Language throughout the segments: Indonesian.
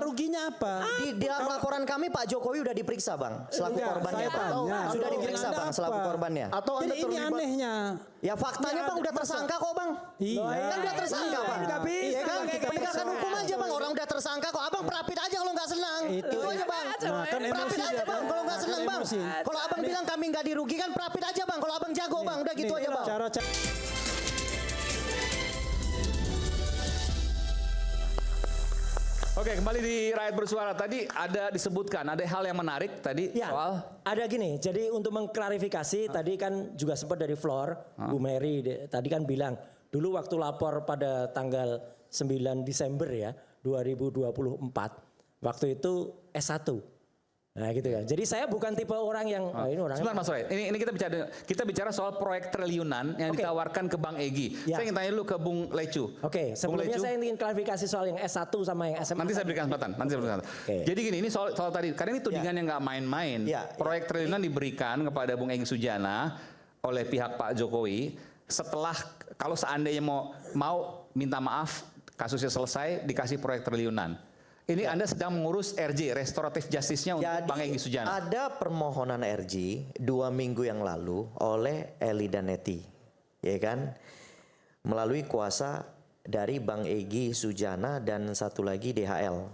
ruginya apa? Di dalam laporan kami Pak Jokowi udah diperiksa bang selaku korbannya. Sudah diperiksa bang selaku korbannya. Atau Anda Jadi ini terlibat? anehnya. Ya faktanya bang udah tersangka kok bang. Iya. Kan udah tersangka bang. Iya Kan penegakan hukum aja bang. Orang udah tersangka kok. Abang perapit aja kalau nggak senang. Itu aja bang. Nah, kan Perapit emosi aja dia, bang kalau nggak senang bang. emosi. Kalau abang bilang kami nggak dirugikan, perapit aja bang. Kalau abang jago bang, udah gitu aja bang. Cara Oke, kembali di Rakyat Bersuara. Tadi ada disebutkan, ada hal yang menarik tadi Ya, soal ada gini. Jadi untuk mengklarifikasi, tadi kan juga sempat dari Flor, Bu Mary tadi kan bilang, dulu waktu lapor pada tanggal 9 Desember ya, 2024, waktu itu S1. Nah gitu kan. Jadi saya bukan tipe orang yang ini orang. Sebentar Mas Roy, ini kita bicara soal proyek triliunan yang ditawarkan ke Bang Egy. Ya. Saya ingin tanya dulu ke Bung Lecu. Oke, sebelumnya saya ingin klarifikasi soal yang S1 sama yang SMA. Nanti saya berikan kesempatan. Jadi gini, ini soal tadi, karena ini tudingannya nggak main-main. Proyek triliunan diberikan kepada Bung Egy Sujana oleh pihak Pak Jokowi setelah kalau seandainya mau minta maaf kasusnya selesai dikasih proyek triliunan. Ini Anda sedang mengurus RJ, Restoratif Justice-nya untuk Bang Egy Sujana. Ada permohonan RJ 2 minggu yang lalu oleh Eli dan Neti, ya kan, melalui kuasa dari Bang Egy Sujana dan satu lagi DHL.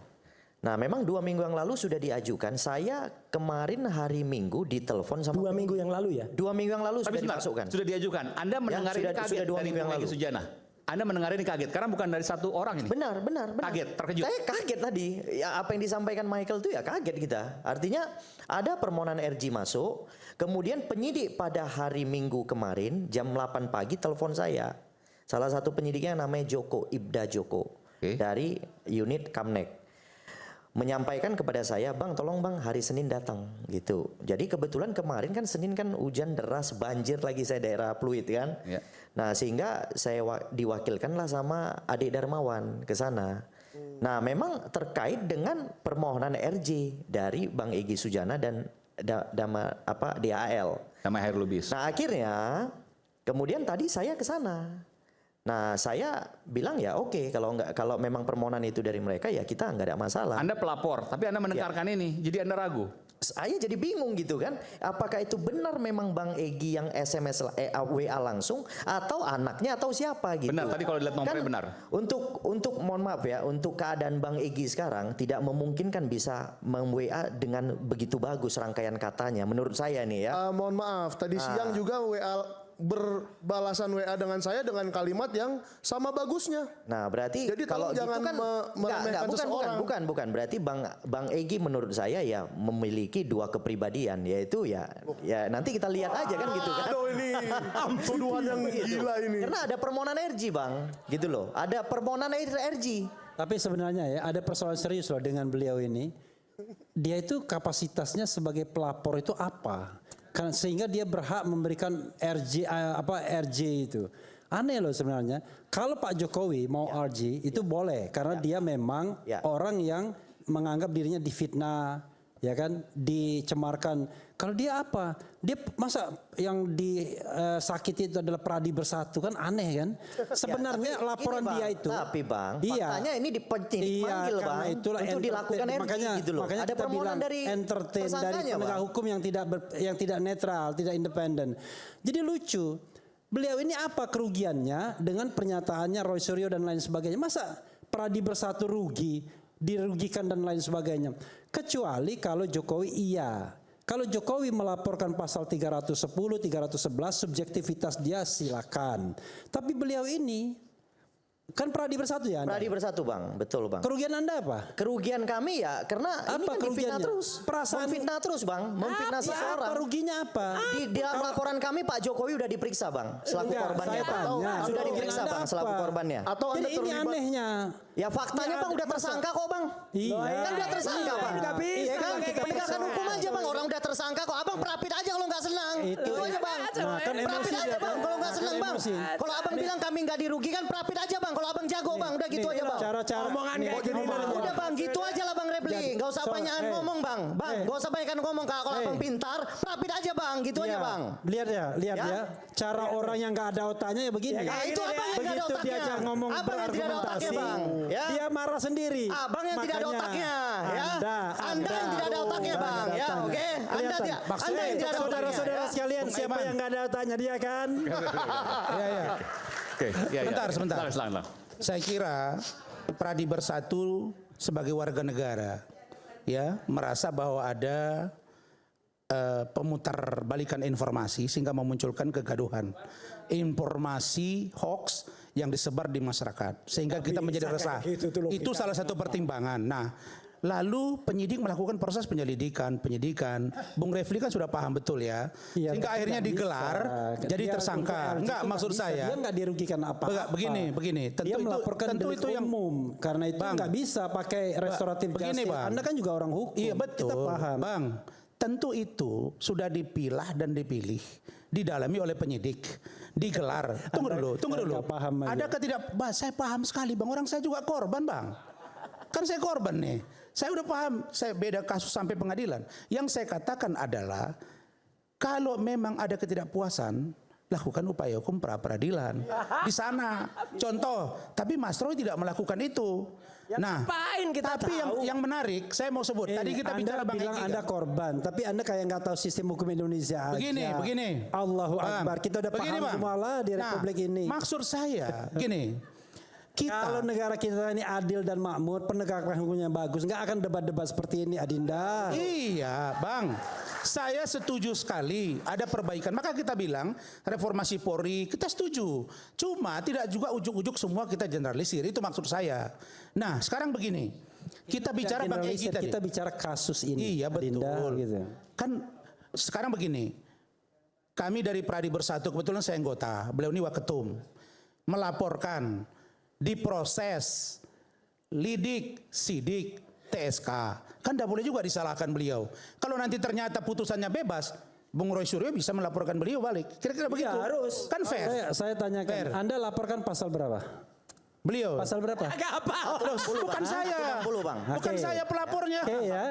Nah, memang 2 minggu yang lalu sudah diajukan. Saya kemarin hari Minggu ditelepon sama 2 minggu yang lalu ya. 2 minggu yang lalu Tapi sudah dimasukkan. Sudah diajukan. Anda mendengar ini kaget sudah 2 dari minggu yang Bang Egy lalu. Sujana. Anda mendengar ini kaget karena bukan dari satu orang ini. Benar. Kaget, terkejut. Saya kaget tadi. Ya, apa yang disampaikan Michael itu ya kaget kita. Artinya ada permohonan RJ masuk, kemudian penyidik pada hari Minggu kemarin jam 8 pagi telepon saya. Salah satu penyidiknya namanya Joko, Ibda Joko, dari unit Kamnek. Menyampaikan kepada saya, bang tolong bang hari Senin datang gitu. Jadi kebetulan kemarin kan Senin kan hujan deras, banjir lagi saya daerah Pluit kan. Ya. Nah sehingga saya diwakilkanlah sama Adik Darmawan ke sana. Nah memang terkait dengan permohonan RJ dari Bang Egy Sujana dan DHL. Sama Hairul Lubis. Nah akhirnya kemudian tadi saya ke sana. Nah saya bilang ya oke, kalau memang permohonan itu dari mereka ya kita nggak ada masalah. Anda pelapor, tapi Anda menekankan ini, jadi Anda ragu. Saya jadi bingung gitu kan, apakah itu benar memang Bang Egy yang SMS WA langsung atau anaknya atau siapa gitu? Benar, tadi kalau dilihat nomornya kan, benar. Untuk mohon maaf ya, untuk keadaan Bang Egy sekarang tidak memungkinkan bisa mem-WA dengan begitu bagus rangkaian katanya, menurut saya nih ya. Mohon maaf, tadi siang juga berbalasan WA dengan saya dengan kalimat yang sama bagusnya. Nah berarti jadi kalau jangan gitu kan meremehkan seseorang. Bukan berarti Bang Egy menurut saya ya memiliki 2 kepribadian, yaitu ya nanti kita lihat aja kan gitu kan. Aduh ini tuduhan yang gila ini. Karena ada permohonan RJ bang, gitu loh. Ada permohonan RJ. Tapi sebenarnya ya ada persoalan serius loh dengan beliau ini. Dia itu kapasitasnya sebagai pelapor itu apa? Kan sehingga dia berhak memberikan RJ itu. Aneh loh sebenarnya. Kalau Pak Jokowi mau RJ itu boleh karena dia memang orang yang menganggap dirinya difitnah, ya kan, dicemarkan. Kalau dia apa? Dia masa yang disakiti itu adalah Pradi Bersatu, kan aneh kan? Sebenarnya laporan dia itu. Tapi bang, faktanya ini dipanggil bang itulah untuk dilakukan makanya, gitu loh. Makanya ada kita bilang dari entertain dari penegak hukum yang tidak netral, tidak independen. Jadi lucu. Beliau ini apa kerugiannya dengan pernyataannya Roy Suryo dan lain sebagainya? Masa Pradi Bersatu dirugikan dan lain sebagainya? Kecuali kalau Jokowi Kalau Jokowi melaporkan pasal 310, 311 subjektivitas dia silakan. Tapi beliau ini kan Pradi Bersatu ya Anda? Pradi Bersatu bang, betul bang. Kerugian Anda apa? Kerugian kami ya karena ini kan difitnah terus. Memfitnah terus bang, memfitnah seseorang. Apa ruginya apa? Di dalam laporan kami Pak Jokowi udah diperiksa bang, selaku korbannya. Sudah diperiksa bang, selaku korbannya. Atau Anda Jadi ini anehnya. Ya faktanya bang udah tersangka kok bang. Iya. Kan udah tersangka bang. Iya kan penegakan hukum aja bang, orang udah tersangka kok. Abang perapit aja kalau nggak senang. Itu aja bang. Perapit aja bang kalau nggak senang bang. Kalau abang bilang kami nggak dirugikan, perapit aja bang. Kalau abang jago bang, udah gitu aja bang. Cara-cara omongan kayak gini. Udah bang, gitu aja lah bang Repli. Nggak usah banyakan ngomong bang. Bang, nggak usah banyakan ngomong. Kalau abang pintar, perapit aja bang. Gitu aja bang. Lihat ya. Cara orang yang nggak ada otaknya ya begini. Itu abang yang nggak ada Begitu otaknya. diajak ngomong Abang yang tidak ada otaknya berargumentasi, bang. dia marah sendiri. Abang yang tidak ada otaknya. kelihatan. Anda yang tidak ada Saudara-saudara orangnya, ya. sekalian, siapa yang nggak ada tanya dia kan? Oke, iya, iya. Sebentar. Silakan. Saya kira Pradi Bersatu sebagai warga negara ya merasa bahwa ada pemutarbalikan informasi sehingga memunculkan kegaduhan. Informasi hoax yang disebar di masyarakat sehingga kita menjadi resah. Itu salah satu pertimbangan. Nah, lalu penyidik melakukan proses penyidikan. Bung Refli kan sudah paham betul ya. Iya, Sehingga akhirnya digelar jadi tersangka. Enggak, maksud saya. Dia nggak dirugikan apa-apa. Begini. Dia melaporkan delik yang umum. Karena itu nggak bisa pakai restoratif begini, justice. Bang. Anda kan juga orang hukum. Iya betul. Kita paham. Bang, tentu itu sudah dipilah dan dipilih, didalami oleh penyidik, digelar. Tunggu dulu. nggak paham aja. Ada saya paham sekali, Bang. Orang saya juga korban, Bang. Kan saya korban nih. Saya udah paham, saya beda kasus sampai pengadilan. Yang saya katakan adalah kalau memang ada ketidakpuasan, lakukan upaya hukum pra peradilan di sana. Contoh, tapi Mas Roy tidak melakukan itu. Nah, tapi yang menarik, saya mau sebut. Tadi kita bicara Bang bilang Egy, Anda kan? korban, tapi Anda kayak nggak tahu sistem hukum Indonesia aja. Begini. Allahu Bang, Akbar. Kita udah begini, paham Bang. semua lah di Republik ini. Maksud saya, gini. Kalau negara kita ini adil dan makmur, penegakan hukumnya bagus, nggak akan debat-debat seperti ini, Adinda. Iya, Bang. Saya setuju sekali ada perbaikan. Maka kita bilang reformasi Polri kita setuju. Cuma tidak juga ujuk-ujuk semua kita generalisir. Itu maksud saya. Nah, sekarang begini. Kita bicara Bang Egy tadi. Kita bicara kasus ini. Iya, betul. Adinda, gitu. Kan sekarang begini. Kami dari Pradi Bersatu, kebetulan saya anggota. Beliau ini waketum. Melaporkan, diproses, lidik, sidik, TSK. Kan tidak boleh juga disalahkan beliau. Kalau nanti ternyata putusannya bebas, Bung Roy Suryo bisa melaporkan beliau balik. Kira-kira begitu. harus. Kan fair. Saya tanyakan, Fair. Anda laporkan pasal berapa? Beliau. Pasal berapa? Loh, bukan saya. 160, Bang. Bukan Oke. saya pelapornya. Oke ya.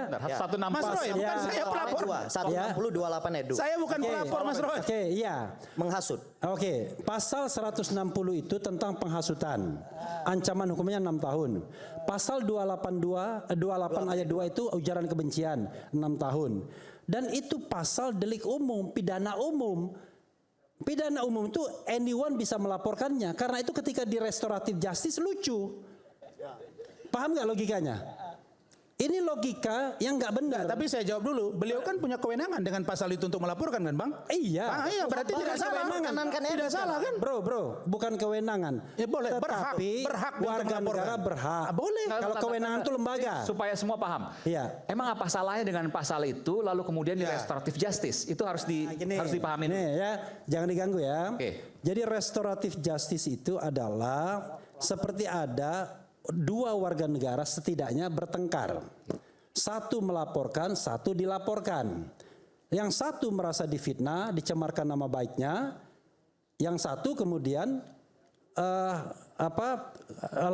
Mas Roy, bukan saya pelapor. 160 28 edu. Saya bukan pelapor, Mas Roy. Oke, iya. Menghasut. Oke, pasal 160 itu tentang penghasutan. Ancaman hukumnya 6 tahun. Pasal 28 ayat 2 itu ujaran kebencian, 6 tahun. Dan itu pasal delik umum, pidana umum. Pidana umum itu anyone bisa melaporkannya. Karena itu ketika di restoratif justice lucu. Paham nggak logikanya? Ini logika yang nggak benar. Tapi saya jawab dulu, beliau kan punya kewenangan dengan pasal itu untuk melaporkan kan, Bang? Iya. Iya, berarti tidak salah. Tidak salah kan? Bro, bukan kewenangan. Ya boleh, Tetapi berhak warga negara berhak. Boleh. Kalau kewenangan itu lembaga. Supaya semua paham. Iya. Emang apa salahnya dengan pasal itu lalu kemudian di restoratif justice? Itu harus harus dipahami. Nih ya, jangan diganggu ya. Oke. Jadi restoratif justice itu adalah seperti ada dua warga negara setidaknya bertengkar. Satu melaporkan, satu dilaporkan. Yang satu merasa difitnah, dicemarkan nama baiknya. Yang satu kemudian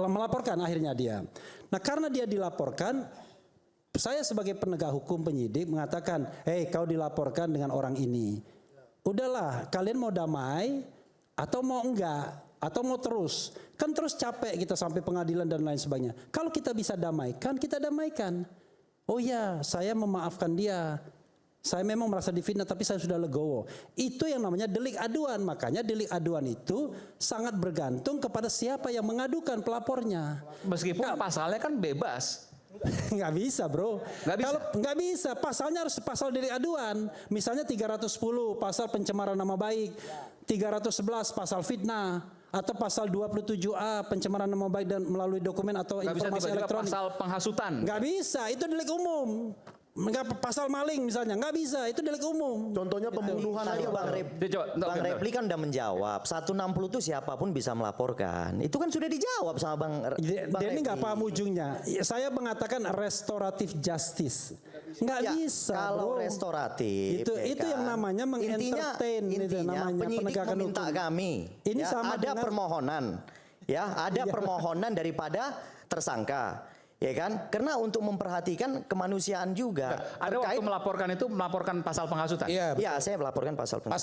melaporkan akhirnya dia. Nah, karena dia dilaporkan, saya sebagai penegak hukum penyidik mengatakan, "Hei, kau dilaporkan dengan orang ini. Udahlah, kalian mau damai atau mau enggak? Atau mau terus? Kan terus capek kita sampai pengadilan dan lain sebagainya. Kalau kita bisa damaikan, kita damaikan. Oh ya, saya memaafkan dia. Saya memang merasa difitnah tapi saya sudah legowo." Itu yang namanya delik aduan. Makanya delik aduan itu sangat bergantung kepada siapa yang mengadukan pelapornya. Meskipun pasalnya kan bebas. Nggak bisa, bro. Nggak bisa? Kalau nggak bisa, pasalnya harus pasal delik aduan. Misalnya 310 pasal pencemaran nama baik, 311 pasal fitnah, atau pasal 27A pencemaran nama baik dan melalui dokumen atau Nggak bisa informasi tiba-tiba elektronik. pasal penghasutan. Nggak bisa, itu delik umum. Nggak, pasal maling misalnya, nggak bisa, itu delik umum. Contohnya pembunuhan Tadi aja, Bang Bang. Bang Repli kan udah menjawab 160 itu siapapun bisa melaporkan. Itu kan sudah dijawab sama Bang Dia ini nggak Repli. paham ujungnya. Saya mengatakan restoratif justice. Nggak Ya, bisa, kalau bro. restoratif Itu yang namanya mengentertain, itu namanya penyidik penegakan meminta hukum. kami Ini ya, sama ada dengan- permohonan ya, ada permohonan daripada tersangka. Ya kan? Karena untuk memperhatikan kemanusiaan juga. Ada waktu melaporkan pasal penghasutan. Iya. Ya, saya melaporkan pasal penghasutan.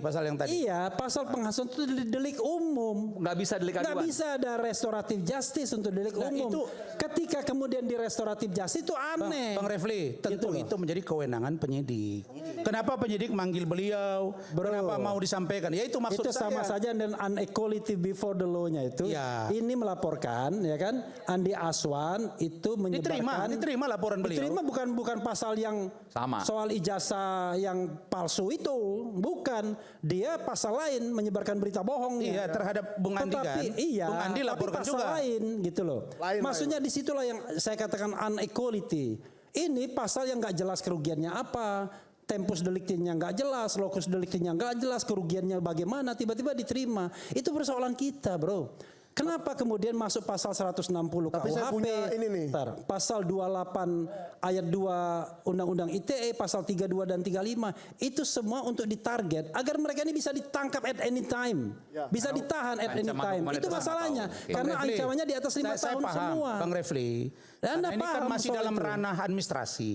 Pasal yang tadi. Iya, pasal penghasutan itu delik umum. Nggak bisa delik Nggak aduan. bisa ada restoratif justice untuk delik Nah, umum. itu- Ketika kemudian di restoratif justice itu aneh. Bang Refli, tentu Gitu loh. itu menjadi kewenangan penyidik. Kenapa penyidik manggil beliau? Kenapa mau disampaikan? Ya itu maksud Itu saya. sama saja dengan unequality before the law-nya itu. Ya. Ini melaporkan, ya kan? Andi Aswan itu menyebarkan. Diterima laporan beliau. Diterima bukan pasal yang Sama. soal ijazah yang palsu itu, bukan. Dia pasal lain menyebarkan berita bohong. Iya, terhadap Bung Andi kan. Iya, Bung Andi tapi laporkan pasal juga. lain gitu loh. Lain. Maksudnya disitulah yang saya katakan unequality. Ini pasal yang nggak jelas kerugiannya apa. Tempus deliktinya nggak jelas, locus deliktinya nggak jelas, kerugiannya bagaimana, tiba-tiba diterima. Itu persoalan kita, bro. Kenapa kemudian masuk pasal 160 Tapi saya KUHP, punya ini nih. pasal 28 ayat 2 Undang-Undang ITE, pasal 32 dan 35, itu semua untuk ditarget agar mereka ini bisa ditangkap at any time, Ya. bisa ditahan at any Ancaman time. hukuman Itu itu masalahnya, Oke. karena Bang Refli, ancamannya di atas 5 saya tahun paham, semua. Bang Refli. Anda Karena ini kan paham masih soal dalam itu. ranah administrasi.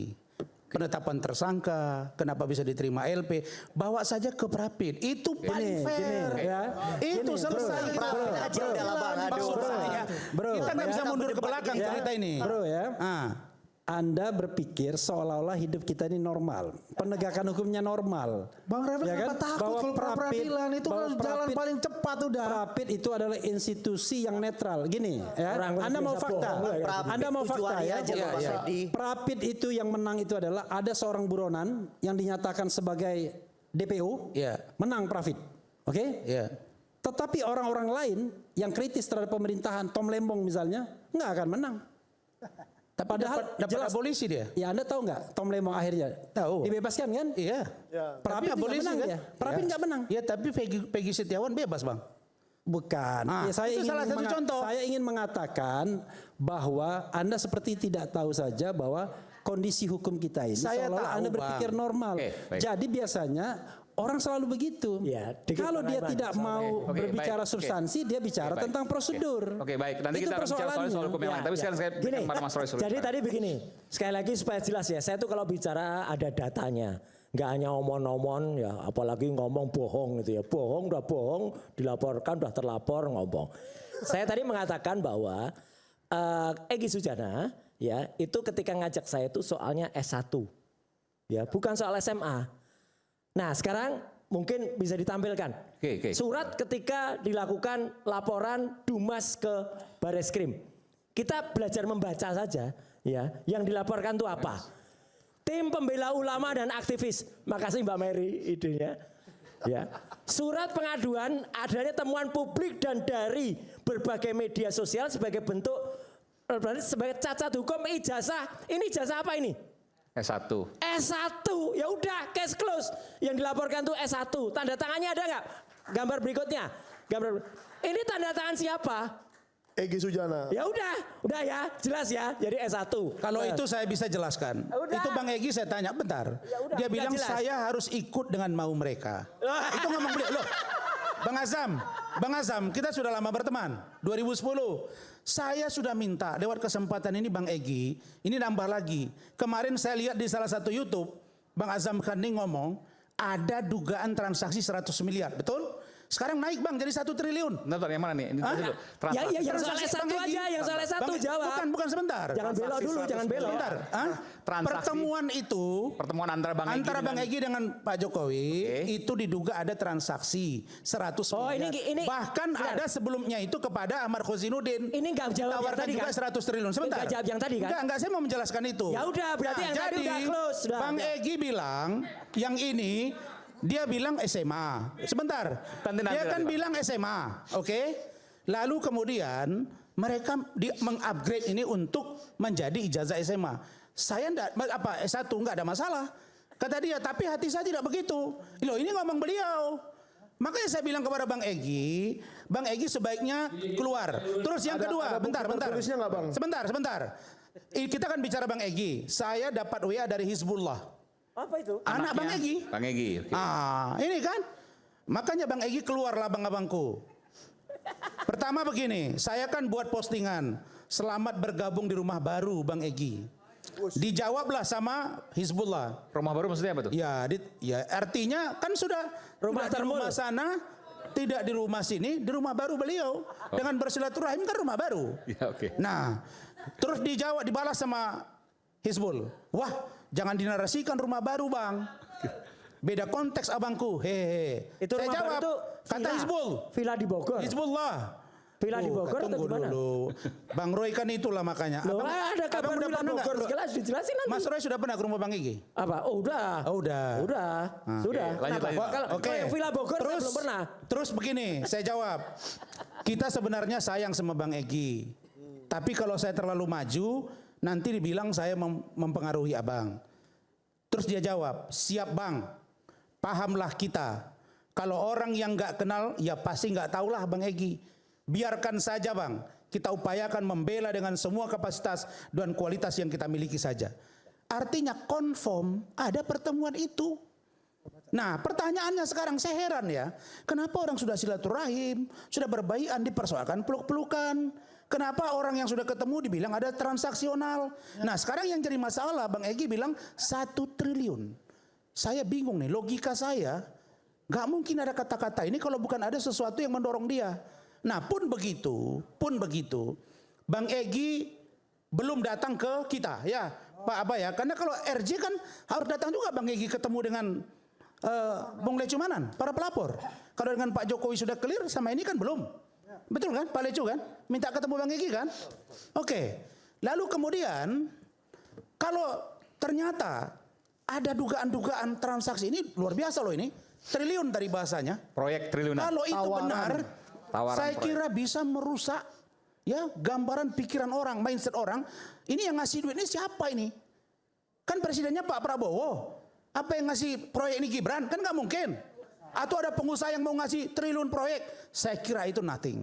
Penetapan tersangka, kenapa bisa diterima LP, bawa saja ke Prapid. Itu paling fair. ya. Itu Gini, selesai. bro. Kita Prapid aja udah lah, Bang. Aduh. Maksud saya, Bro. kita nggak Ya. bisa mundur ke belakang Ya. cerita ini. Bro ya. Ah. Anda berpikir seolah-olah hidup kita ini normal, penegakan hukumnya normal. Bang Refli Ya kan? kenapa takut Bahwa kalau peradilan itu bahwa kan jalan Prapid- paling cepat udah. Prapid itu adalah institusi yang netral. Gini ya, Orang Anda mau biasa fakta? bohong, ya. Prapid Anda mau fakta tujuannya ya? aja loh, Mas Edi. Prapid itu yang menang itu adalah ada seorang buronan yang dinyatakan sebagai DPO, Iya. menang Prapid. Oke? Ya. Tetapi orang-orang lain yang kritis terhadap pemerintahan, Tom Lembong misalnya, nggak akan menang. Tapi Padahal dapat jelas abolisi dia. Ya Anda tahu nggak Tom Lembong akhirnya Tahu. dibebaskan kan? Iya. Prapid nggak abolisi menang kan? dia. Prapid nggak menang. Ya tapi Peggy Setiawan bebas, Bang. Bukan. Ah, Ya, saya itu ingin salah satu contoh. Saya ingin mengatakan bahwa Anda seperti tidak tahu saja bahwa kondisi hukum kita ini Saya seolah-olah tahu, Anda berpikir Bang. normal. Oke, baik. Jadi biasanya orang selalu begitu. Ya, dikit Kalau Bang dia Aiman, tidak soalnya. mau Oke, berbicara baik. substansi, dia bicara Oke, baik. tentang prosedur. Oke, baik. Nanti Itu kita akan bicara persoalannya. soal hukum yang lain. Tapi sekarang saya Gini, berikan kepada Mas Roy Surya. jadi tadi begini, sekali lagi supaya jelas ya, saya tuh kalau bicara ada datanya. Nggak hanya omong-omong ya, apalagi ngomong bohong gitu ya. Bohong udah bohong, dilaporkan udah terlapor ngomong. Saya tadi mengatakan bahwa Egy Sujana ya, itu ketika ngajak saya itu soalnya S1. Ya, bukan soal SMA. Nah, sekarang mungkin bisa ditampilkan. Oke. Surat ketika dilakukan laporan Dumas ke Bareskrim. Kita belajar membaca saja ya. Yang dilaporkan itu apa? Tim pembela ulama dan aktivis. Makasih Mbak Mary idenya. Ya. Surat pengaduan adanya temuan publik dan dari berbagai media sosial sebagai bentuk berarti sebagai cacat hukum ijazah. Ini ijazah apa ini? S1. S1, ya udah case close. Yang dilaporkan tuh S1. Tanda tangannya ada nggak? Gambar berikutnya. Ini tanda tangan siapa? Egy Sujana. Ya udah ya, jelas ya. Jadi S1. Kalau itu saya bisa jelaskan. Udah. Itu Bang Egy saya tanya bentar. Ya udah, Dia udah bilang jelas. saya harus ikut dengan mau mereka. Itu ngomong beliau. Loh, Bang Azam, kita sudah lama berteman. 2010. Saya sudah minta lewat kesempatan ini Bang Egy, ini nambah lagi. Kemarin saya lihat di salah satu YouTube, Bang Azam Khani ngomong, ada dugaan transaksi 100 miliar, betul? Sekarang naik Bang jadi 1 triliun. Bentar, yang mana nih? Ini dulu. Ya, yang soal Transaksi S1 Bang Egy. aja, yang soal S1 Bang, jawab. Bukan sebentar. Jangan belok dulu, jangan belok. Sebentar. Hah? Transaksi. Pertemuan itu Pertemuan antara Bang Egy antara dengan- Bang Egy dengan Pak Jokowi itu diduga ada transaksi 100 Oh, miliar. ini- Bahkan benar. ada sebelumnya itu kepada Ahmad Khozinuddin. Ini nggak jawab yang Tawarkan tadi juga kan? 100 triliun. Sebentar. Nggak jawab yang tadi kan? Enggak, saya mau menjelaskan itu. Ya udah, berarti yang tadi jadi, udah close, udah. Bang Egy bilang yang ini dia bilang SMA. Sebentar. Nanti, Dia kan Pak. bilang SMA, oke? Lalu kemudian mereka mengupgrade ini untuk menjadi ijazah SMA. Saya enggak S1 enggak ada masalah. Kata dia, tapi hati saya tidak begitu. Loh, ini ngomong beliau. Makanya saya bilang kepada Bang Egy sebaiknya keluar. Terus yang kedua, ada bukti bentar. tertulisnya nggak, Bang? Sebentar. Kita kan bicara Bang Egy. Saya dapat WA dari Hizbullah. Apa itu? Anak Bang Egy. Bang Egy. Oke. Ini kan. Makanya Bang Egy keluarlah abang-abangku. Pertama begini, saya kan buat postingan. selamat bergabung di rumah baru Bang Egy. Dijawablah sama Hizbullah. Rumah baru maksudnya apa tuh? Ya, ya artinya kan sudah Rumah tidak di rumah sana, tidak di rumah sini, di rumah baru beliau dengan bersilaturahim kan rumah baru. Ya, oke. Nah, terus dijawab dibalas sama Hizbul. Wah, jangan dinarasikan rumah baru, Bang. Beda konteks abangku. Hehe. Itu Saya rumah baru jawab, itu kata villa. Hizbul. Villa di Bogor. Hizbullah. Villa di Bogor atau tunggu di mana? dulu. Bang Roy kan itulah makanya. Loh, ada kabar udah Villa pernah Bogor nggak? jelas dijelasin nanti. Mas Roy sudah pernah ke rumah Bang Egy? Apa? Oh udah. Oh, udah. Udah. Sudah. Lanjut, Kenapa? lanjut. Kalau Oke. yang Villa Bogor saya belum pernah. Terus begini, saya jawab. Kita sebenarnya sayang sama Bang Egy. Tapi kalau saya terlalu maju, nanti dibilang saya mempengaruhi abang. Terus dia jawab, siap Bang. Pahamlah kita. Kalau orang yang nggak kenal, ya pasti nggak tahulah Bang Egy. Biarkan saja Bang. Kita upayakan membela dengan semua kapasitas dan kualitas yang kita miliki saja. Artinya confirm ada pertemuan itu. Nah pertanyaannya sekarang saya heran ya. Kenapa orang sudah silaturahim, sudah berbaikan dipersoalkan peluk-pelukan. Kenapa orang yang sudah ketemu dibilang ada transaksional. Nah sekarang yang jadi masalah Bang Egy bilang 1 triliun. Saya bingung nih logika saya. Gak mungkin ada kata-kata ini kalau bukan ada sesuatu yang mendorong dia. Nah pun begitu, Bang Egy belum datang ke kita ya Pak Aba ya. Karena kalau RJ kan harus datang juga Bang Egy ketemu dengan Bung Lecumanan, para pelapor. Kalau dengan Pak Jokowi sudah clear sama ini kan belum. Betul kan Pak Lecu kan? Minta ketemu Bang Egy kan? Oke. Lalu kemudian kalau ternyata ada dugaan-dugaan transaksi ini luar biasa loh ini. Triliun tadi bahasanya. Proyek triliunan. Kalau itu benar, saya proyek. kira bisa merusak ya gambaran pikiran orang, mindset orang. Ini yang ngasih duit ini siapa ini? Kan presidennya Pak Prabowo. Apa yang ngasih proyek ini Gibran? Kan nggak mungkin. Atau ada pengusaha yang mau ngasih triliun proyek? Saya kira itu nothing.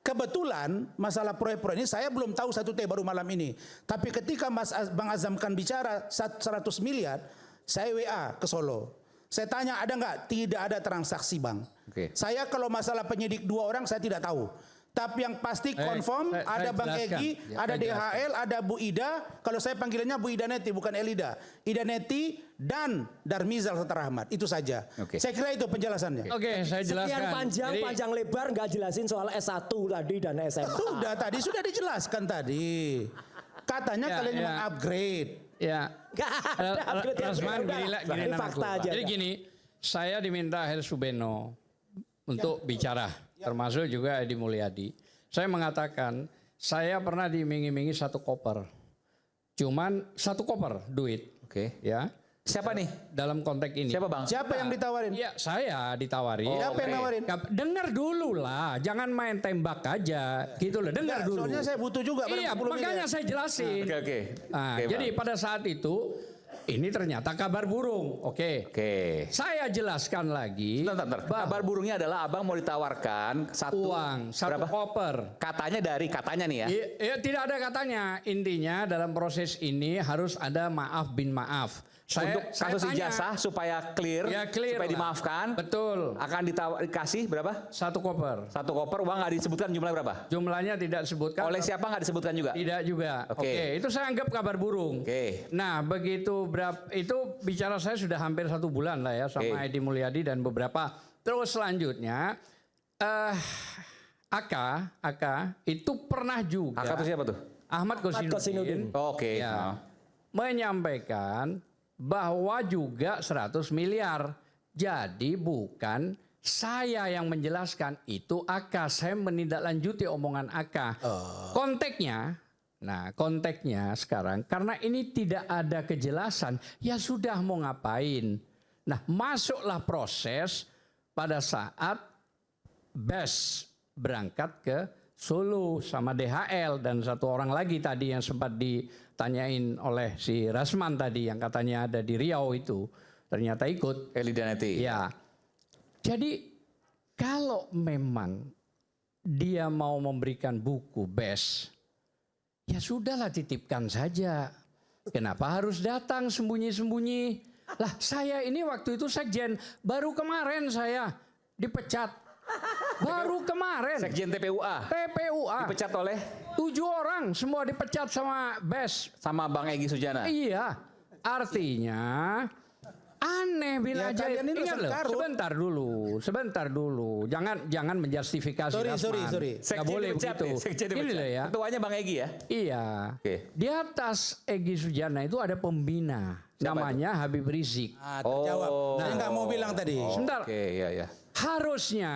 Kebetulan masalah proyek-proyek ini saya belum tahu 1T baru malam ini. Tapi ketika Bang Azam kan bicara 100 miliar, saya WA ke Solo. Saya tanya ada nggak? Tidak ada transaksi Bang. Oke. Saya kalau masalah penyidik 2 orang saya tidak tahu. Tapi yang pasti confirm ada Bang Egy, ada DHL, ada Bu Ida. Kalau saya panggilannya Bu Ida Neti bukan Elida. Ida Neti dan Darmizal Setar Ahmad. Itu saja. Oke. Saya kira itu penjelasannya. Oke, saya jelaskan. Sekian panjang lebar nggak jelasin soal S1 tadi dan SMA. Sudah dijelaskan tadi. Katanya Ya, kalian ya. memang upgrade. Ya, Nggak ada upgrade ya. Rasman Udah, gini ini namaku. fakta aja. Jadi gini, saya diminta Hel Subeno untuk bicara, termasuk juga Edi Mulyadi. Saya mengatakan, saya pernah diiming-imingi 1 koper. Cuman 1 koper duit. Oke. Ya. Siapa nih? Dalam konteks ini. Siapa Bang? Siapa yang ditawarin? Iya, saya ditawari. Siapa yang nawarin? Dengar dulu lah, jangan main tembak aja, gitu loh. Dengar dulu. Soalnya saya butuh juga. Iya, 10 makanya miliar. saya jelasin. Oke. Nah, Oke, jadi Bang. pada saat itu ini ternyata kabar burung. Oke. Oke. Saya jelaskan lagi. Bentar. Kabar burungnya adalah abang mau ditawarkan Uang 1 berapa? koper. Katanya nih ya. Iya, tidak ada katanya. Intinya dalam proses ini harus ada maaf bin maaf. Untuk kasus tanya, ijazah supaya clear, Ya, clear supaya lah. dimaafkan. Betul. Akan dikasih berapa? 1 koper. 1 koper, uang nggak disebutkan jumlahnya berapa? Jumlahnya tidak disebutkan. Oleh siapa nggak disebutkan juga? Tidak juga. Oke. Oke, itu saya anggap kabar burung. Oke. Nah, begitu itu bicara saya sudah hampir 1 bulan lah ya sama Oke. Edi Mulyadi dan beberapa. Terus selanjutnya Aka itu pernah juga. Aka itu siapa tuh? Ahmad Kosinudin. Oke. Ya, menyampaikan bahwa juga 100 miliar. Jadi bukan saya yang menjelaskan, itu Aka. Saya menindaklanjuti omongan Aka. Konteksnya sekarang karena ini tidak ada kejelasan, ya sudah mau ngapain. Nah, masuklah proses pada saat BES berangkat ke Solo sama DHL dan 1 orang lagi tadi yang sempat ditanyain oleh si Rasman tadi yang katanya ada di Riau itu ternyata ikut. Elida Neti. Ya. Jadi kalau memang dia mau memberikan buku BES, ya sudahlah titipkan saja. Kenapa harus datang sembunyi-sembunyi? Lah saya ini waktu itu sekjen, baru kemarin saya dipecat. Baru kemarin. Sekjen TPUA TPUA. dipecat oleh 7 orang semua dipecat sama BES. sama Bang Egy Sujana. Iya. Artinya aneh bila Ya, aja. kalian ini Ingat loh, karut. sebentar dulu. Jangan menjustifikasi. Sorry. Nggak Sekjen boleh dipecat begitu. nih, sekjen Ini dipecat. loh ya. Ketuanya Bang Egy ya. Iya. Oke. Di atas Egy Sujana itu ada pembina. Siapa namanya Habib Rizik. Terjawab. Saya nggak mau bilang tadi. Sebentar. Oke, ya. Harusnya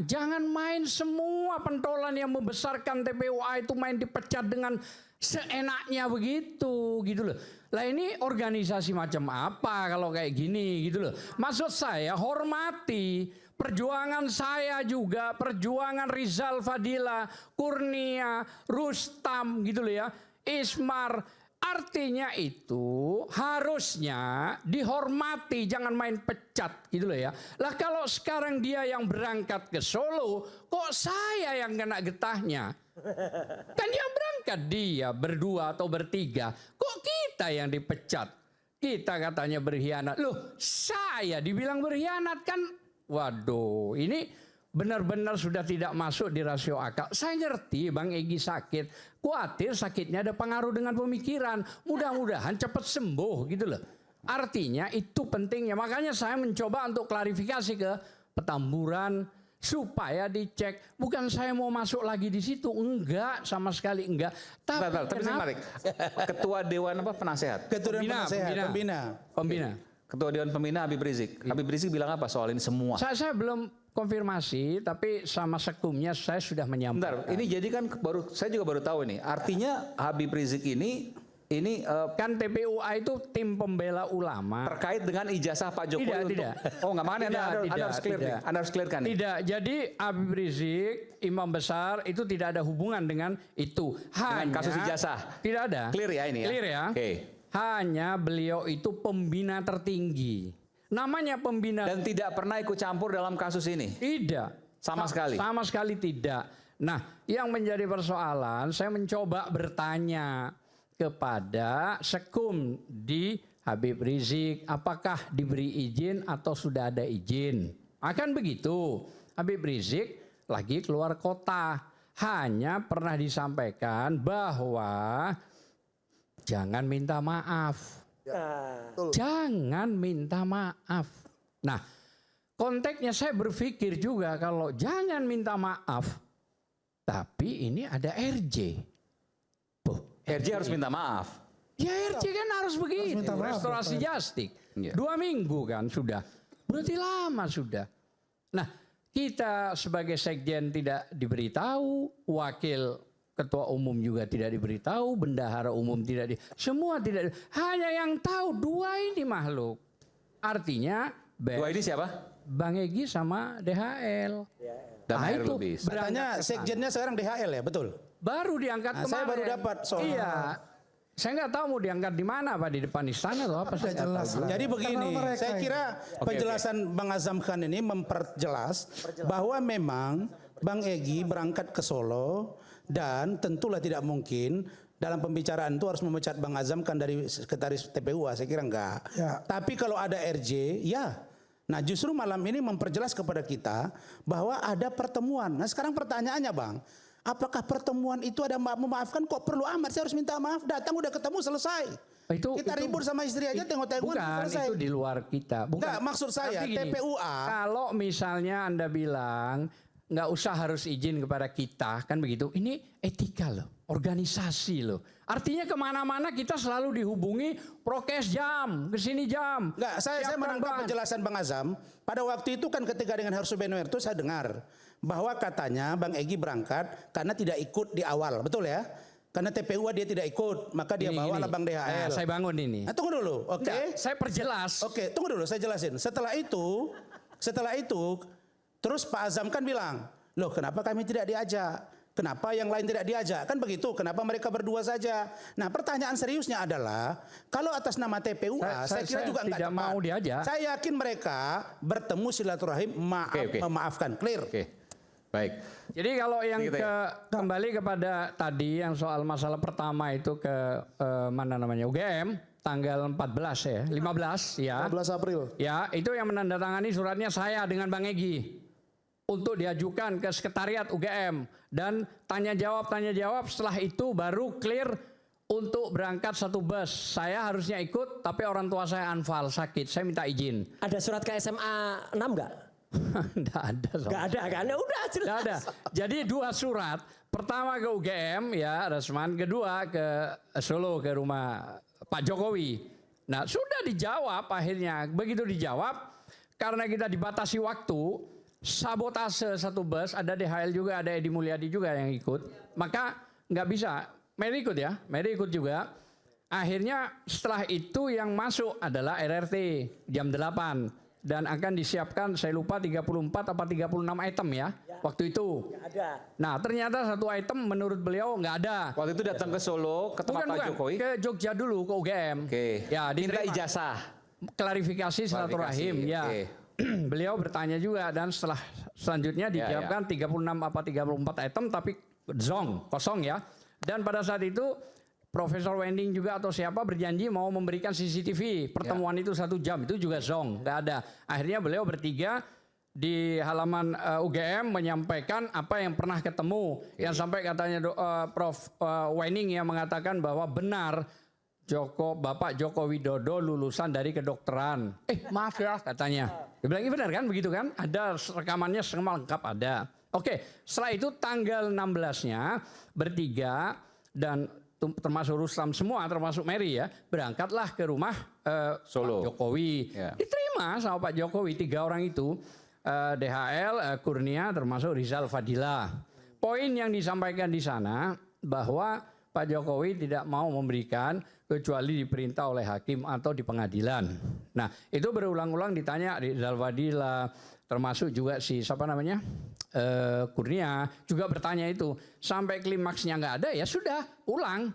jangan main semua pentolan yang membesarkan TPUA itu main dipecat dengan seenaknya begitu gitu loh. Lah ini organisasi macam apa kalau kayak gini gitu loh. Maksud saya hormati perjuangan saya juga, perjuangan Rizal Fadila, Kurnia, Rustam gitu loh ya, Ismar. Artinya itu harusnya dihormati, jangan main pecat gitu loh ya. Lah kalau sekarang dia yang berangkat ke Solo, kok saya yang kena getahnya? Kan yang berangkat dia berdua atau bertiga, kok kita yang dipecat? Kita katanya berkhianat. Loh, saya dibilang berkhianat kan? Waduh, ini benar-benar sudah tidak masuk di rasio akal. Saya ngerti Bang Egy sakit. Khawatir sakitnya ada pengaruh dengan pemikiran. Mudah-mudahan cepat sembuh gitu loh. Artinya itu pentingnya. Makanya saya mencoba untuk klarifikasi ke Petamburan supaya dicek. Bukan saya mau masuk lagi di situ. Enggak, sama sekali enggak. Tapi menarik. Ketua Dewan apa penasehat? Ketua Dewan Penasehat, Pembina. Ketua Dewan Pembina Habib Rizik. Habib Rizik bilang apa soal ini semua? Saya belum konfirmasi, tapi sama sekumnya saya sudah menyampaikan. Bentar, ini jadi kan saya juga baru tahu ini. Artinya Habib Rizik ini kan TPUA itu tim pembela ulama. terkait dengan ijazah Pak Jokowi Tidak. Oh nggak mana Anda harus clearkan nih. Tidak. Jadi Habib Rizik imam besar itu tidak ada hubungan dengan itu. Dengan kasus ijazah. Tidak ada. Clear ya ini ya. Clear ya. Oke. Hanya beliau itu pembina tertinggi. Namanya pembina. Dan tidak pernah ikut campur dalam kasus ini. Tidak. Sama sekali. Sama sekali tidak. Nah, yang menjadi persoalan, saya mencoba bertanya kepada sekum di Habib Rizik, apakah diberi izin atau sudah ada izin? Akan begitu. Habib Rizik lagi keluar kota. Hanya pernah disampaikan bahwa jangan minta maaf. Jangan minta maaf. Nah, konteksnya saya berpikir juga kalau jangan minta maaf, tapi ini ada RJ. RJ harus minta maaf. Ya RJ kan harus begitu, restorasi justik. 2 minggu kan sudah, berarti lama sudah. Nah, kita sebagai sekjen tidak diberitahu, wakil ketua umum juga tidak diberitahu, bendahara umum semua tidak. Hanya yang tahu 2 ini makhluk. Artinya 2 ini siapa? Bang Egy sama DHL. Dan Nah, Air itu Lubis. Katanya sekjennya sekarang DHL ya, betul? baru diangkat kemarin. Saya baru dapat soal. Iya. Saya nggak tahu mau diangkat di mana, Pak, di depan istana atau apa? Saya jelas. Jadi begini, saya kira penjelasan Bang Azam Khan ini memperjelas bahwa memang Bang Egy berangkat ke Solo dan tentulah tidak mungkin dalam pembicaraan itu harus memecat Bang Azam Khan dari sekretaris TPUA, saya kira enggak. Ya. Tapi kalau ada RJ, ya. Nah justru malam ini memperjelas kepada kita bahwa ada pertemuan. Nah sekarang pertanyaannya Bang, apakah pertemuan itu ada memaafkan, kok perlu amat saya harus minta maaf, datang udah ketemu selesai. Kita ribut sama istri aja tengok-tengok selesai. Itu di luar kita. Enggak, maksud saya Gini, TPUA. kalau misalnya Anda bilang nggak usah harus izin kepada kita, kan begitu. Ini etika loh, organisasi loh. Artinya kemana-mana kita selalu dihubungi prokes jam, kesini jam. Enggak, saya menangkap penjelasan Bang Azam. Pada waktu itu kan ketika dengan Harsu Benuerto saya dengar bahwa katanya Bang Egy berangkat karena tidak ikut di awal, betul ya? Karena TPUA dia tidak ikut, maka dia bawalah Bang DHL. Nah, saya bangun ini. Nah, tunggu dulu, oke? Enggak, saya perjelas. Oke, tunggu dulu, saya jelasin. Setelah itu, terus Pak Azam kan bilang, loh kenapa kami tidak diajak? Kenapa yang lain tidak diajak? Kan begitu, kenapa mereka berdua saja? Nah pertanyaan seriusnya adalah, kalau atas nama TPUA, saya kira juga enggak tidak tepat. mau diajak. Saya yakin mereka bertemu silaturahim, memaafkan, clear. Oke, baik. Jadi kalau yang kembali kepada tadi yang soal masalah pertama itu ke mana namanya UGM tanggal 14 ya, 15 ya. 15 April. Ya, itu yang menandatangani suratnya saya dengan Bang Egy. untuk diajukan ke sekretariat UGM dan tanya jawab setelah itu baru clear untuk berangkat satu bus. Saya harusnya ikut tapi orang tua saya anfal sakit, saya minta izin. Ada surat ke SMA 6 nggak? Nggak ada. Nggak ada kan? Ya udah jelas. Nggak ada. Jadi 2 surat. Pertama ke UGM ya Resman, kedua ke Solo ke rumah Pak Jokowi. Nah sudah dijawab akhirnya. Begitu dijawab karena kita dibatasi waktu, sabotase satu bus, ada DHL juga, ada Edi Mulyadi juga yang ikut. Maka nggak bisa. Mary ikut ya, Mary ikut juga. Akhirnya setelah itu yang masuk adalah RRT jam 8. Dan akan disiapkan, saya lupa 34 apa 36 item ya, waktu itu. Nggak ada. Nah ternyata satu item menurut beliau nggak ada. Waktu itu datang ke Solo, ke tempat Pak Jokowi. Ke Jogja dulu, ke UGM. Oke. Ya, Minta diterima. ijazah. Klarifikasi silaturahim ya. Oke. Beliau bertanya juga dan setelah selanjutnya dijawabkan 36 apa 34 item tapi kosong ya. Dan pada saat itu Profesor Wending juga atau siapa berjanji mau memberikan CCTV pertemuan itu 1 jam, itu juga nggak ada. Akhirnya beliau bertiga di halaman UGM menyampaikan apa yang pernah ketemu, yang sampai katanya Prof Wending yang mengatakan bahwa benar Bapak Joko Widodo lulusan dari kedokteran. Maaf ya katanya. Dia bilang benar kan begitu kan? Ada rekamannya semua lengkap ada. Oke, setelah itu tanggal 16-nya bertiga dan termasuk Rustam semua, termasuk Mary ya, berangkatlah ke rumah Solo. Pak Jokowi. Diterima sama Pak Jokowi 3 orang itu, DHL, Kurnia, termasuk Rizal Fadila. Poin yang disampaikan di sana bahwa Pak Jokowi tidak mau memberikan kecuali diperintah oleh hakim atau di pengadilan. Nah itu berulang-ulang ditanya Rizal Fadila, termasuk juga si siapa namanya Kurnia juga bertanya itu sampai klimaksnya nggak ada ya sudah ulang.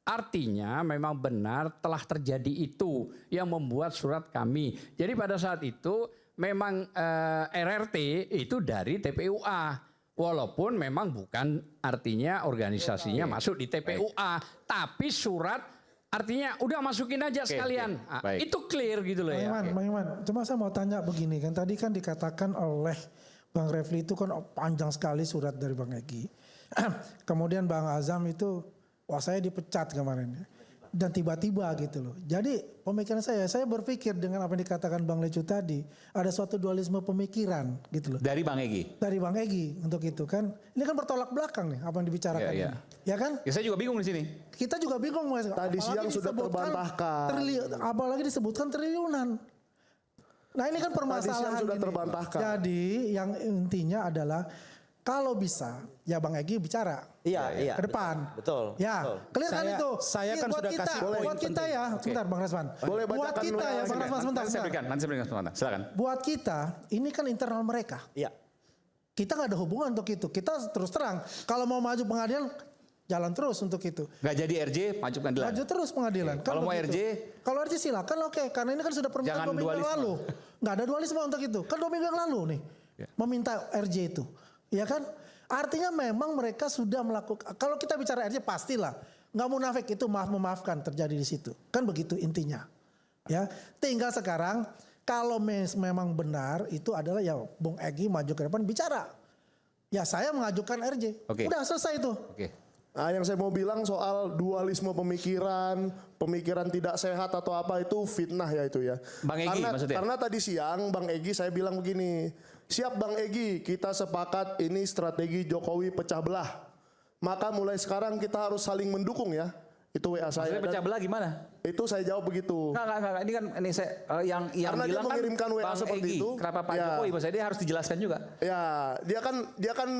Artinya memang benar telah terjadi itu yang membuat surat kami. Jadi pada saat itu memang RRT itu dari TPUA walaupun memang bukan artinya organisasinya masuk di TPUA tapi surat artinya udah masukin aja sekalian. Itu clear gitu loh ya. Bang Iman, cuma saya mau tanya begini kan tadi kan dikatakan oleh Bang Refli itu kan panjang sekali surat dari Bang Egy. Kemudian Bang Azam itu, wah saya dipecat kemarin. Dan tiba-tiba gitu loh. Jadi pemikiran saya berpikir dengan apa yang dikatakan Bang Lecu tadi. Ada suatu dualisme pemikiran gitu loh. Dari Bang Egy? Dari Bang Egy untuk itu kan. Ini kan bertolak belakang nih apa yang dibicarakan ini. Ya kan? Ya saya juga bingung di sini. Kita juga bingung. Tadi siang sudah terbantahkan. Apalagi disebutkan triliunan. Nah ini kan permasalahan sudah ini. Terbantahkan. Jadi yang intinya adalah kalau bisa ya Bang Egy bicara. Iya. Ke depan. Betul. Ya, clear kan itu. Saya kan buat sudah kita, kasih buat kita ya. Sebentar Bang Rasman. Boleh Buat bacakan kita ya Bang Rasman sebentar. Nanti saya berikan sebentar. Silakan. Buat kita ini kan internal mereka. Iya. Kita nggak ada hubungan untuk itu. Kita terus terang kalau mau maju pengadilan jalan terus untuk itu. Nggak jadi RJ, maju pengadilan. Maju terus pengadilan. Kan Kalau mau begitu. RJ? Kalau RJ silakan oke. Karena ini kan sudah permintaan Jangan 2 minggu yang dualisme. lalu. Nggak ada dualisme untuk itu. Kan 2 minggu yang lalu nih. Meminta RJ itu. Ya kan? Artinya memang mereka sudah melakukan. Kalau kita bicara RJ pastilah. Nggak munafik itu memaafkan terjadi di situ. Kan begitu intinya. Ya. Tinggal sekarang kalau memang benar itu adalah ya Bung Egy maju ke depan bicara. Ya saya mengajukan RJ. Udah selesai itu. Nah, yang saya mau bilang soal dualisme pemikiran tidak sehat atau apa itu fitnah ya itu ya. Bang Egy maksudnya? Karena tadi siang Bang Egy saya bilang begini, siap Bang Egy kita sepakat ini strategi Jokowi pecah belah. Maka mulai sekarang kita harus saling mendukung ya. Itu WA saya. Maksudnya pecah belah gimana? Itu saya jawab begitu. Enggak. Ini saya yang Karena dia bilang mengirimkan WA Bang seperti Egy. itu. Kenapa Pak Ya. Jokowi? Maksudnya dia harus dijelaskan juga. Ya, dia kan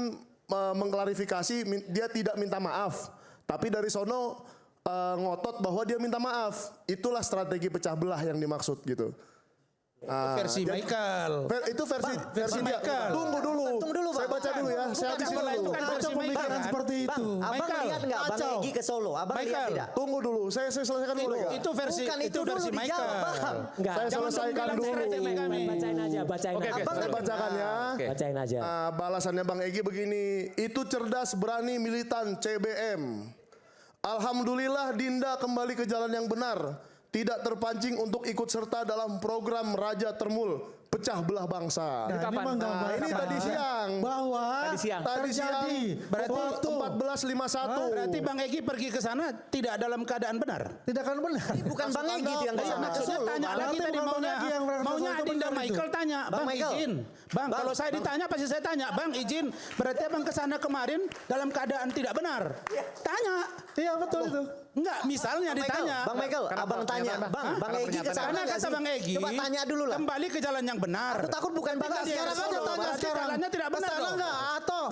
mengklarifikasi dia tidak minta maaf. Tapi dari sono ngotot bahwa dia minta maaf. Itulah strategi pecah belah yang dimaksud gitu. Versi Michael. Itu versi dia. Michael. Tunggu dulu. Saya baca dulu ya. Saya habisi dulu. Itu kan versi Pemikiran Michael. seperti itu. Abang lihat nggak Bang Egy ke Solo? Abang lihat Michael. tidak? Tunggu dulu. Saya selesaikan dulu ya. Itu versi Bukan itu versi dulu Michael. dijawab, Bang. Enggak. Saya selesaikan dulu. Bacain aja. Saya bacakan ya. Bacain aja. Balasannya Bang Egy begini, itu cerdas, berani, militan, CBM. Alhamdulillah Dinda kembali ke jalan yang benar. Tidak terpancing untuk ikut serta dalam program Raja Termul. pecah belah bangsa. Nah, ini menggambarkan ini tadi siang. bahwa Tadi siang. Tadi siang terjadi Berarti waktu 14.51. Berarti Bang Egy pergi ke sana tidak dalam keadaan benar. tidak akan benar. Bukan Bang Egy itu yang Anda- kesana. Maksudnya tanya lagi berarti tadi bukan Bang maunya Egy yang berangkat maunya ke sana, Adinda benar itu. Michael tanya, Bang Bang Michael. izin. Bang, kalau saya ditanya pasti saya tanya, Bang izin. Berarti Abang ke sana kemarin dalam keadaan tidak benar. Tanya. Iya betul itu. Enggak, misalnya ditanya. Bang Michael, Karena abang tanya, pernyataan, Bang Karena Egy ke sana Karena nggak kata sih? Bang Egy, Coba tanya dulu lah. kembali ke jalan yang benar. Aku takut bukan Bang Egy. Sekarang aja tanya Berarti sekarang. jalannya tidak benar Kesana dong. nggak? Atau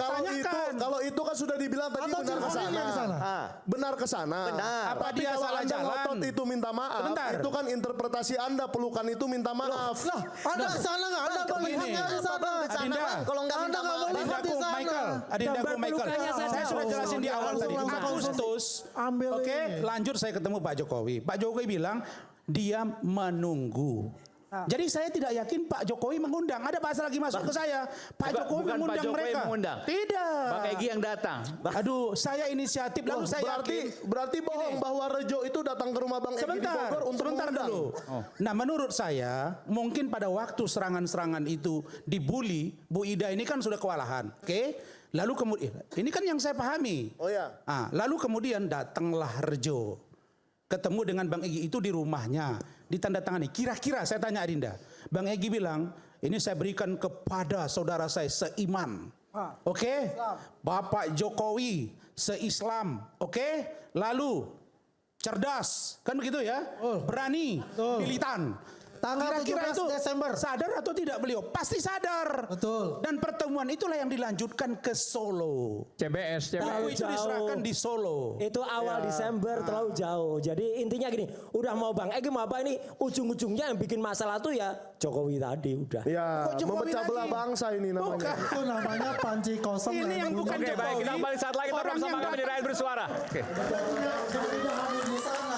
Kalau itu kan sudah dibilang tadi atau benar ke teleponin sana. dia ke sana. Benar ke sana. Benar. Apa Tapi dia kalau salah Anda jalan? ngotot itu minta maaf, Sebentar. itu kan interpretasi Anda, pelukan itu minta maaf. Lah, Anda ke sana nggak? Anda Bang, melihatnya begini. di sana. Bang, ke sana, Adinda. Bang. Kalau nggak Anda minta nggak maaf. boleh Adindaku di sana. Michael, Adindaku Gambar Michael. pelukannya saja. Saya sudah jelasin di awal tadi. Langsung Agustus. ambil Oke, ini. lanjut saya ketemu Pak Jokowi. Pak Jokowi bilang dia menunggu. Jadi saya tidak yakin Pak Jokowi mengundang. Ada bahasa lagi masuk ke saya. Pak Jokowi bukan Pak mengundang Jokowi mereka. mengundang. Tidak. Bang Egy yang datang. Aduh, saya inisiatif lalu saya Berarti bohong bahwa Rejo itu datang ke rumah Bang Egy di Sebentar, Bogor untuk sebentar mengundang. dulu. Nah, menurut saya mungkin pada waktu serangan-serangan itu dibully, Bu Ida ini kan sudah kewalahan, oke? Lalu kemudian, ini kan yang saya pahami. Oh ya. Lalu kemudian datanglah Rejo, ketemu dengan Bang Egy itu di rumahnya, ditandatangani. Kira-kira saya tanya Adinda, Bang Egy bilang, ini saya berikan kepada saudara saya seiman. Oke? Bapak Jokowi se-Islam, oke? Lalu cerdas, kan begitu ya? Berani, militan. Tanggal Kira-kira 17 Desember. sadar atau tidak beliau? Pasti sadar. Betul. Dan pertemuan itulah yang dilanjutkan ke Solo. CBS, Lalu itu jauh. diserahkan di Solo. Itu awal Desember terlalu jauh. Jadi intinya gini, udah mau Bang Egy mau apa ini ujung-ujungnya yang bikin masalah tuh ya Jokowi tadi udah. Ya, Kok Jokowi memecah belah lagi? bangsa ini namanya. Bukan. Itu namanya panci kosong. Ini yang bukan Oke, baik, Jokowi. kita kembali saat lagi tetap Orang bersama yang kami di Rakyat Bersuara. Oke. Tidak hadir di sana.